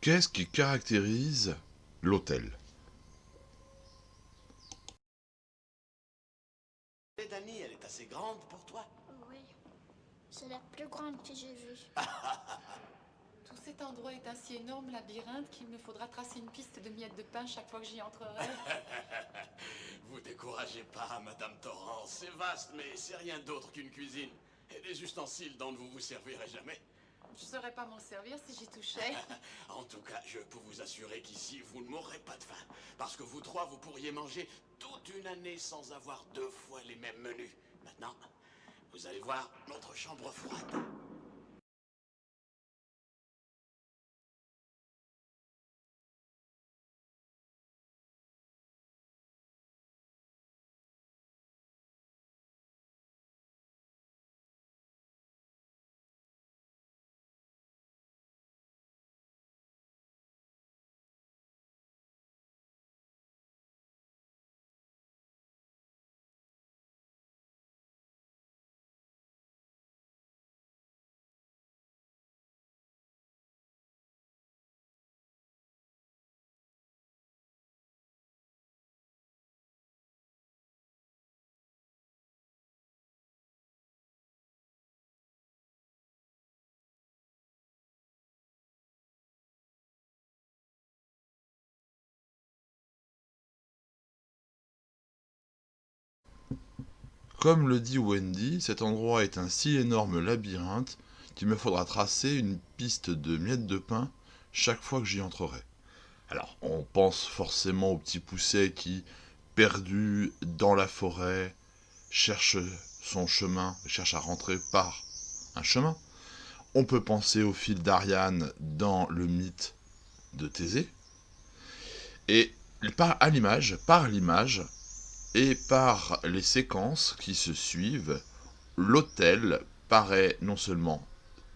Qu'est-ce qui caractérise l'hôtel? Et Dani, elle est assez grande pour toi? Oui, c'est la plus grande que j'ai vue. Tout cet endroit est un si énorme labyrinthe qu'il me faudra tracer une piste de miettes de pain chaque fois que j'y entrerai. Vous découragez pas, Madame Torrance. C'est vaste, mais c'est rien d'autre qu'une cuisine. Et des ustensiles dont vous vous servirez jamais. Je saurais pas m'en servir si j'y touchais. En tout cas, je peux vous assurer qu'ici, vous ne mourrez pas de faim. Parce que vous trois, vous pourriez manger toute une année sans avoir deux fois les mêmes menus. Maintenant, vous allez voir notre chambre froide. Comme le dit Wendy, cet endroit est un si énorme labyrinthe qu'il me faudra tracer une piste de miettes de pain chaque fois que j'y entrerai. Alors, on pense forcément au petit pousset qui, perdu dans la forêt, cherche son chemin, cherche à rentrer par un chemin. On peut penser au fil d'Ariane dans le mythe de Thésée. Et par l'image et par les séquences qui se suivent, l'hôtel paraît non seulement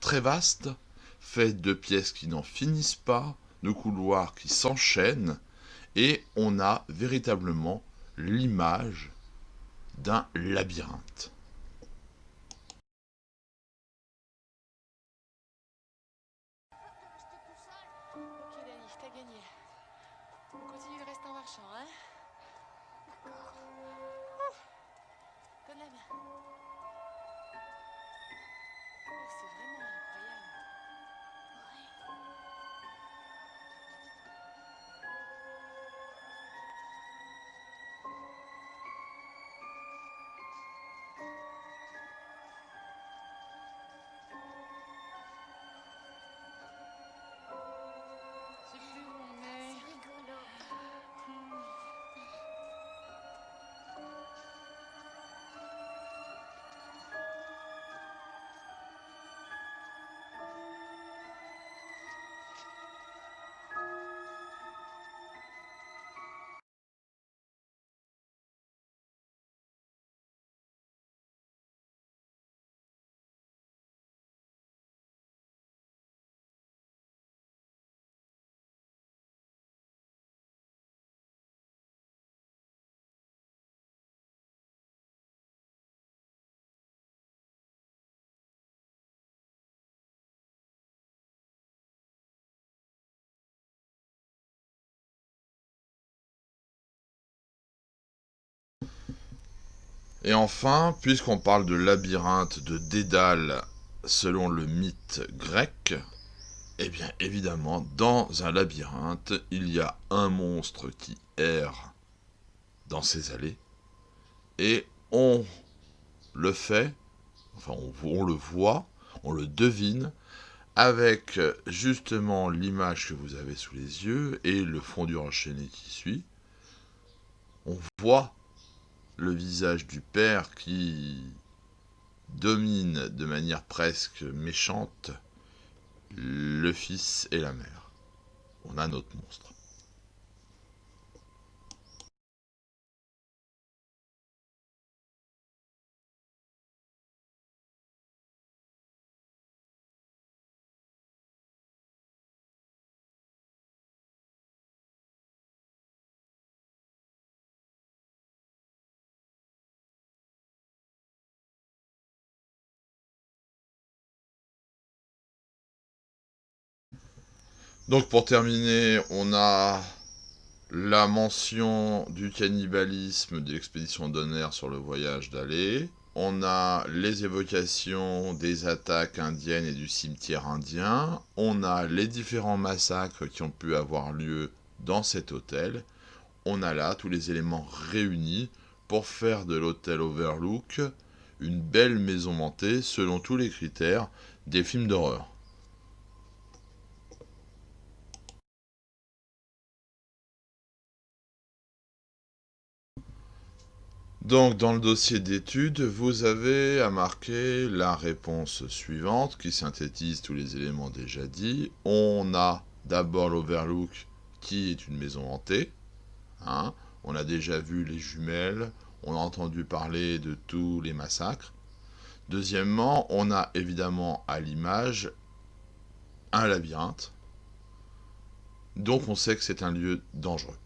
très vaste, fait de pièces qui n'en finissent pas, de couloirs qui s'enchaînent, et on a véritablement l'image d'un labyrinthe. Ok, Dani, t'as gagné. On continue le reste en marchant, hein? Donne la main. Oh, c'est vraiment incroyable. Je sais plus où on est. C'est rigolo. Et enfin, puisqu'on parle de labyrinthe de Dédale selon le mythe grec, eh bien évidemment, dans un labyrinthe, il y a un monstre qui erre dans ses allées, et on le fait, enfin on le voit, on le devine, avec justement l'image que vous avez sous les yeux et le fondu enchaîné qui suit. On voit le visage du père qui domine de manière presque méchante le fils et la mère. On a notre monstre. Donc pour terminer, on a la mention du cannibalisme de l'expédition Donner sur le voyage d'aller. On a les évocations des attaques indiennes et du cimetière indien. On a les différents massacres qui ont pu avoir lieu dans cet hôtel. On a là tous les éléments réunis pour faire de l'hôtel Overlook une belle maison hantée selon tous les critères des films d'horreur. Donc dans le dossier d'études, vous avez à marquer la réponse suivante qui synthétise tous les éléments déjà dits. On a d'abord l'Overlook qui est une maison hantée. Hein. On a déjà vu les jumelles, on a entendu parler de tous les massacres. Deuxièmement, on a évidemment à l'image un labyrinthe. Donc on sait que c'est un lieu dangereux.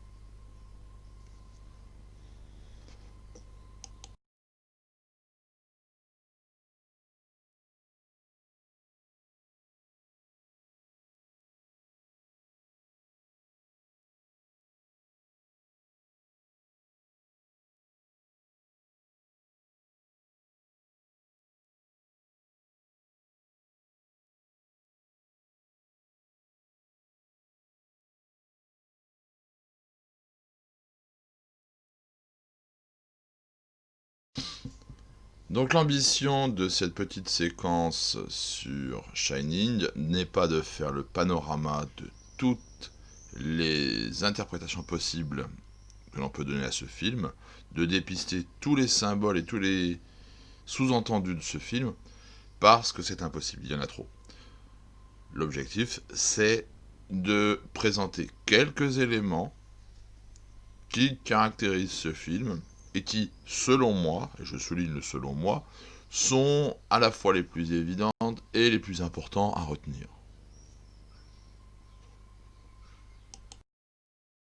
Donc l'ambition de cette petite séquence sur Shining n'est pas de faire le panorama de toutes les interprétations possibles que l'on peut donner à ce film, de dépister tous les symboles et tous les sous-entendus de ce film, parce que c'est impossible, il y en a trop. L'objectif, c'est de présenter quelques éléments qui caractérisent ce film et qui, selon moi, et je souligne le selon moi, sont à la fois les plus évidentes et les plus importants à retenir.